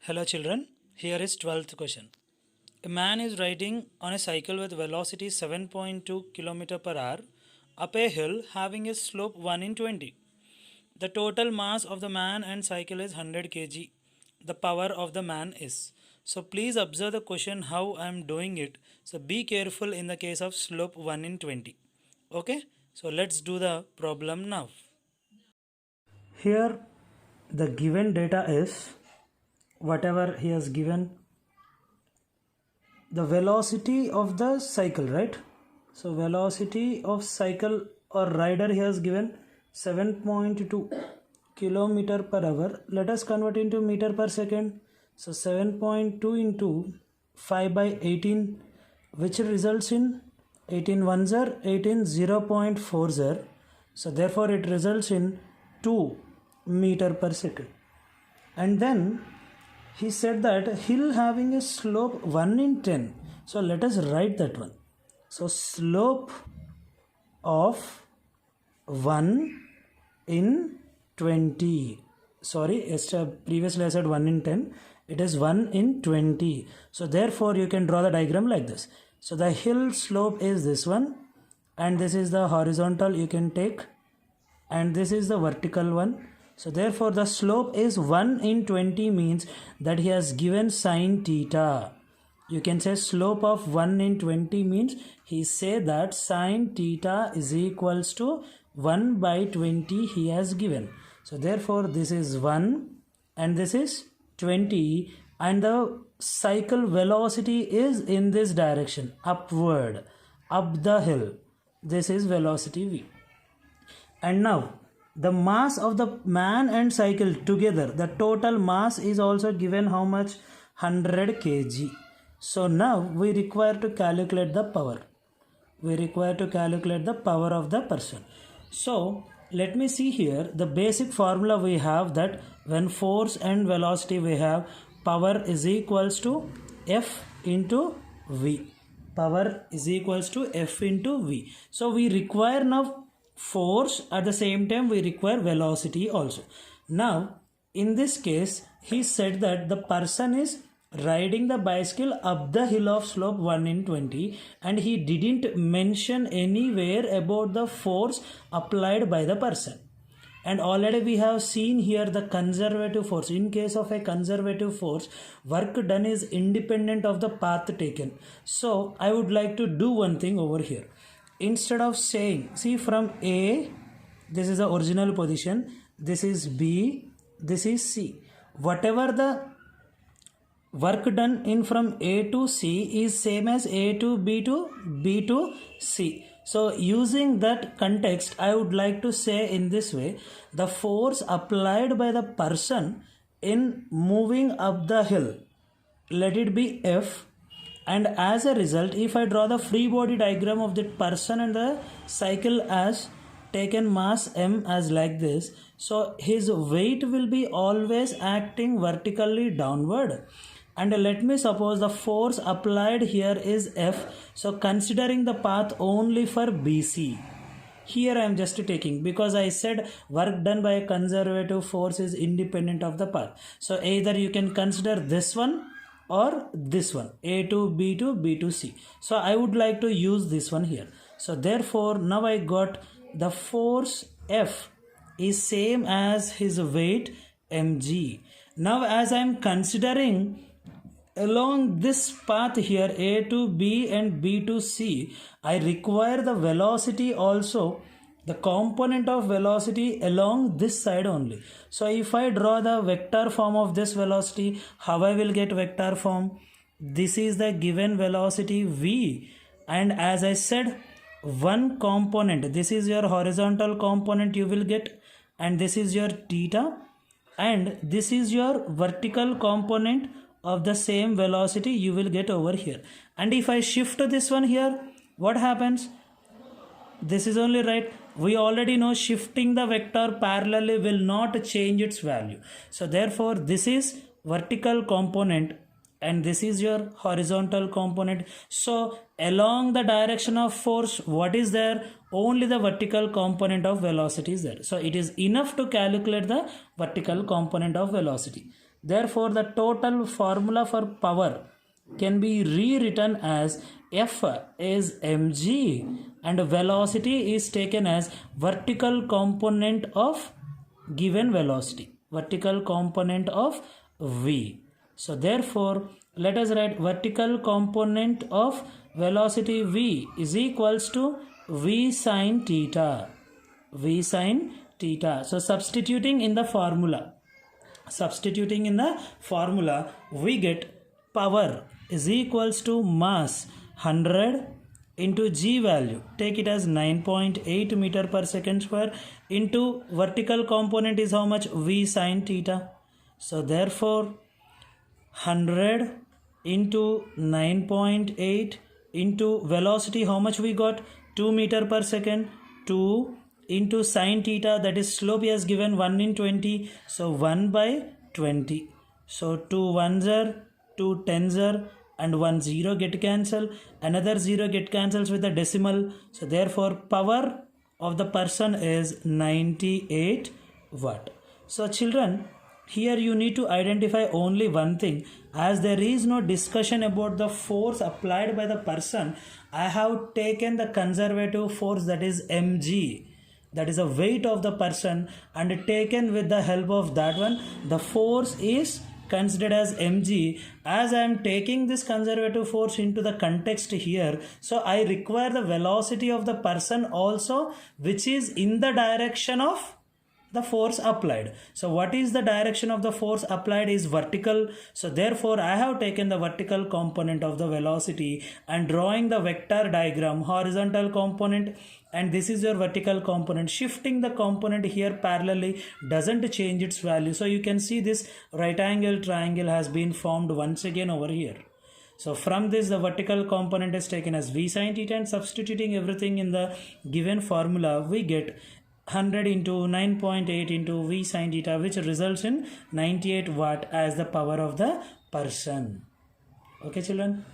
Hello children, here is 12th question. A man is riding on a cycle with velocity 7.2 km per hour up a hill having a slope 1 in 20. The total mass of the man and cycle is 100 kg. The power of the man is. So please observe the question how I am doing it. So be careful in the case of slope 1 in 20. Okay, so let's do the problem now. Here the given data is whatever he has given, the velocity of the cycle, right? So velocity of cycle or rider he has given 7.2 kilometer per hour. Let us convert into meter per second. So 7.2 into 5 by 18, which results in 18 ones are 18 0.40. So therefore it results in 2 meter per second. And then he said that hill having a slope 1 in 10. So let us write that one. So slope of 1 in 20. Sorry, previously I said 1 in 10. It is 1 in 20. So therefore you can draw the diagram like this. So the hill slope is this one, and this is the horizontal you can take, and this is the vertical one. So therefore the slope is 1 in 20 means that he has given sine theta. You can say slope of 1 in 20 means he say that sine theta is equals to 1 by 20 he has given. So therefore this is 1 and this is 20, and the cycle velocity is in this direction, upward, up the hill. This is velocity v. And now the mass of the man and cycle together, the total mass is also given how much? 100 kg. So now we require to calculate the power. We require to calculate the power of the person. So let me see here, the basic formula we have that when force and velocity we have, power is equals to F into V. Power is equals to F into V. So we require now force, at the same time we require velocity also. Now in this case he said that the person is riding the bicycle up the hill of slope 1 in 20, and he didn't mention anywhere about the force applied by the person. And already we have seen here the conservative force. In case of a conservative force, work done is independent of the path taken. So I would like to do one thing over here. Instead of saying, see, from A, this is the original position, this is B, this is C. Whatever the work done in from A to C is same as A to B to B to C. So using that context, I would like to say in this way, the force applied by the person in moving up the hill, let it be F. And as a result, if I draw the free body diagram of that person and the cycle as taken mass M as like this, so his weight will be always acting vertically downward. And let me suppose the force applied here is F. So considering the path only for BC, here I am just taking, because I said work done by a conservative force is independent of the path. So either you can consider this one or this one, A to B to B to C. So I would like to use this one here. So therefore now I got the force F is same as his weight mg. Now as I am considering along this path here, A to B and B to C, I require the velocity also, the component of velocity along this side only. So if I draw the vector form of this velocity, how I will get vector form? This is the given velocity V, and as I said, one component, this is your horizontal component you will get, and this is your theta, and this is your vertical component of the same velocity you will get over here. And if I shift this one here, what happens? This is only right. We already know shifting the vector parallelly will not change its value. So therefore this is vertical component and this is your horizontal component. So along the direction of force, what is there? Only the vertical component of velocity is there. So it is enough to calculate the vertical component of velocity. Therefore, the total formula for power can be rewritten as F is mg and velocity is taken as vertical component of given velocity, vertical component of v. So therefore, let us write vertical component of velocity v is equals to v sine theta, v sine theta. So substituting in the formula, we get power is equals to mass 100 into g value, take it as 9.8 meter per second square, into vertical component is how much, v sine theta. So therefore 100 into 9.8 into velocity, how much we got, 2 meter per second, 2 into sine theta, that is slope is given 1 in 20, so 1 by 20. So 2 ones are 2 tens are and 1 0 get cancel, another 0 get cancels with the decimal. So therefore power of the person is 98 watt. So children, here you need to identify only one thing. As there is no discussion about the force applied by the person, I have taken the conservative force, that is mg, that is the weight of the person, and taken with the help of that one the force is considered as mg. As I am taking this conservative force into the context here, so I require the velocity of the person also, which is in the direction of the force applied. So what is the direction of the force applied is vertical. So therefore I have taken the vertical component of the velocity and drawing the vector diagram, horizontal component, and this is your vertical component. Shifting the component here parallelly doesn't change its value. So you can see this right angle triangle has been formed once again over here. So from this the vertical component is taken as v sine theta, and substituting everything in the given formula, we get 100 into 9.8 into v sine theta, which results in 98 watt as the power of the person. Okay children.